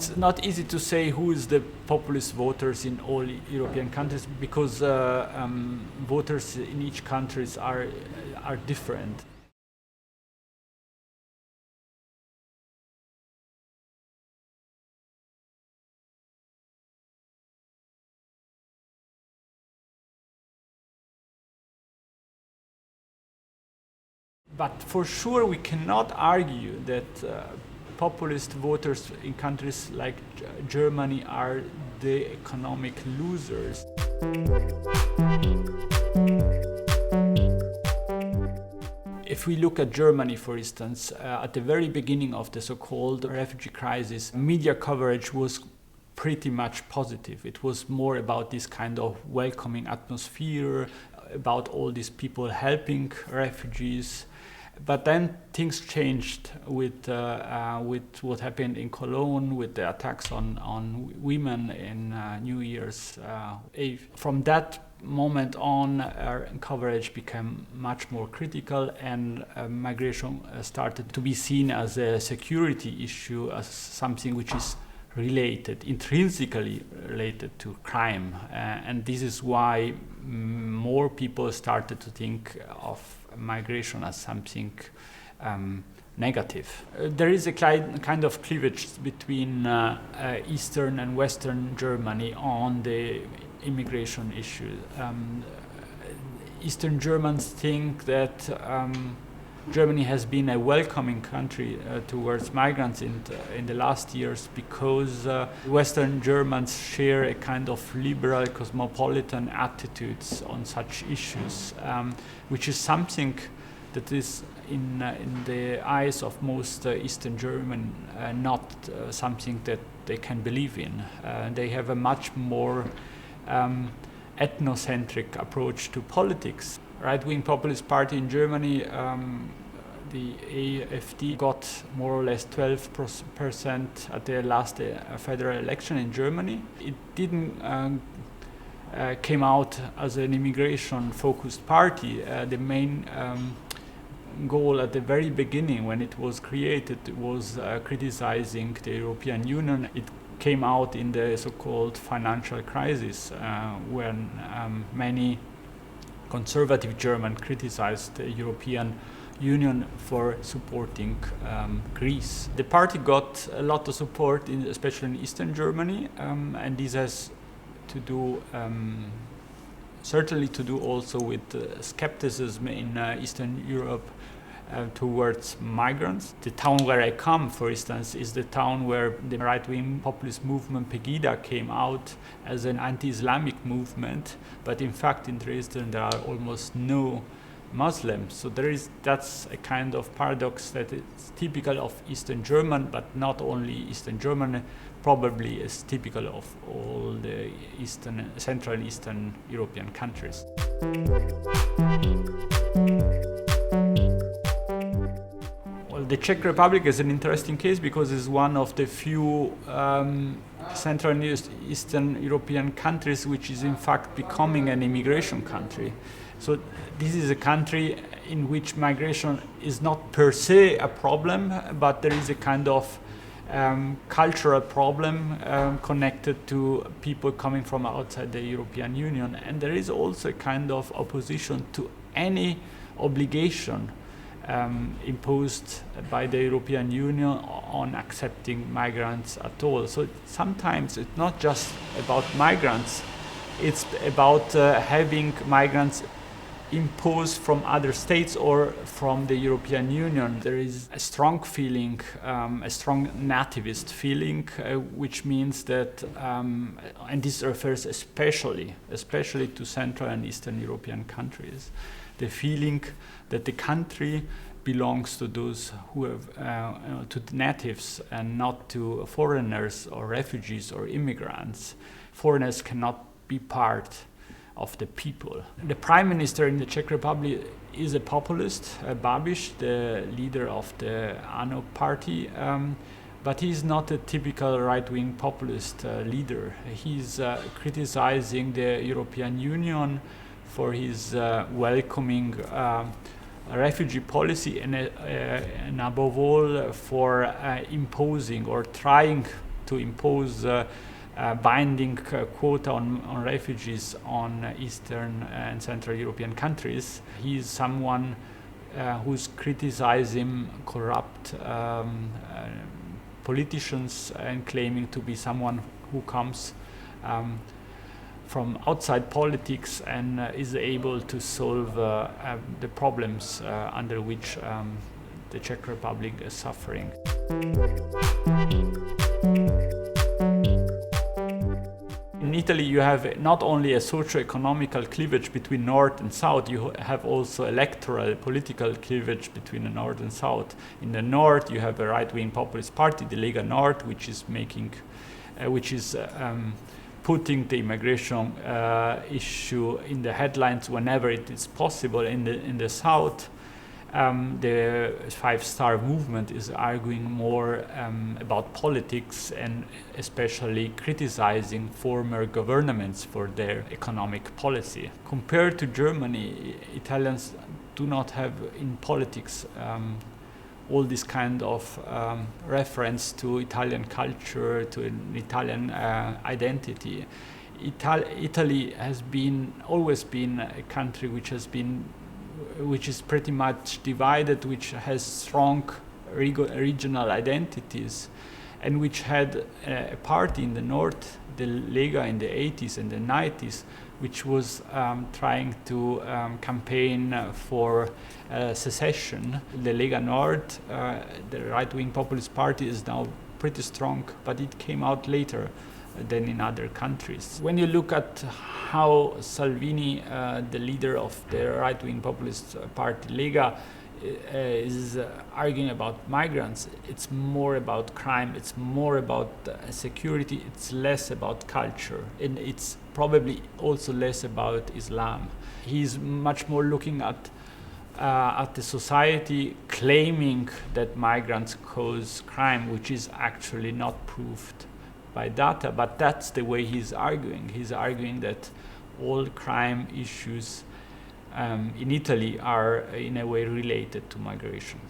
it's not easy to say who is the populist voters in all European countries because voters in each country are different. But for sure, we cannot argue that populist voters in countries like Germany are the economic losers. If we look at Germany, for instance, at the very beginning of the so-called refugee crisis, media coverage was pretty much positive. It was more about this kind of welcoming atmosphere, about all these people helping refugees. But then things changed with what happened in Cologne, with the attacks on women in New Year's Eve. From that moment on, coverage became much more critical, and migration started to be seen as a security issue, as something which is intrinsically related to crime. And this is why more people started to think of migration as something negative. There is a kind of cleavage between Eastern and Western Germany on the immigration issue. Eastern Germans think that Germany has been a welcoming country towards migrants in the last years because Western Germans share a kind of liberal cosmopolitan attitudes on such issues, which is something that is in the eyes of most Eastern German not something that they can believe in. They have a much more ethnocentric approach to politics. Right-wing populist party in Germany, the AfD, got more or less 12% at the last federal election in Germany. It didn't came out as an immigration-focused party. The main goal at the very beginning, when it was created, was criticizing the European Union. It came out in the so-called financial crisis, when many conservative Germans criticized the European Union for supporting Greece. The party got a lot of support, especially in Eastern Germany, and this has to do certainly to do also with skepticism in Eastern Europe towards migrants. The town where I come, for instance, is the town where the right-wing populist movement Pegida came out as an anti-Islamic movement, but in fact in Dresden there are almost no Muslims. So that's a kind of paradox that is typical of Eastern German, but not only Eastern German, probably is typical of all the Central and Eastern European countries. The Czech Republic is an interesting case because it's one of the few Central and Eastern European countries which is in fact becoming an immigration country. So this is a country in which migration is not per se a problem, but there is a kind of cultural problem connected to people coming from outside the European Union. And there is also a kind of opposition to any obligation imposed by the European Union on accepting migrants at all. So sometimes it's not just about migrants, it's about having migrants imposed from other states or from the European Union. There is a strong feeling, a strong nativist feeling, which means that, and this refers especially to Central and Eastern European countries, the feeling that the country belongs to those who have, to the natives and not to foreigners or refugees or immigrants. Foreigners cannot be part of the people. The Prime Minister in the Czech Republic is a populist, Babiš, the leader of the ANO party, but he's not a typical right-wing populist leader. He's criticizing the European Union for his welcoming refugee policy and above all for imposing or trying to impose binding quota on refugees on Eastern and Central European countries. He is someone who's criticizing corrupt politicians and claiming to be someone who comes from outside politics and is able to solve the problems under which the Czech Republic is suffering. In Italy, you have not only a socio-economical cleavage between North and South, you have also electoral political cleavage between the North and South. In the North, you have a right-wing populist party, the Lega Nord, which is putting the immigration issue in the headlines whenever it is possible. In the South, the Five-Star Movement is arguing more about politics and especially criticizing former governments for their economic policy. Compared to Germany, Italians do not have in politics all this kind of reference to Italian culture, to an Italian identity. Italy has always been a country which is pretty much divided, which has strong regional identities, and which had a party in the north, the Lega, in the 80s and the 90s, which was trying to campaign for secession. The Lega Nord, the right-wing populist party, is now pretty strong, but it came out later than in other countries. When you look at how Salvini, the leader of the right-wing populist party Lega, is arguing about migrants, it's more about crime, it's more about security, it's less about culture, and it's probably also less about Islam. He's much more looking at the society, claiming that migrants cause crime, which is actually not proved by data, but that's the way he's arguing. He's arguing that all crime issues in Italy are in a way related to migration.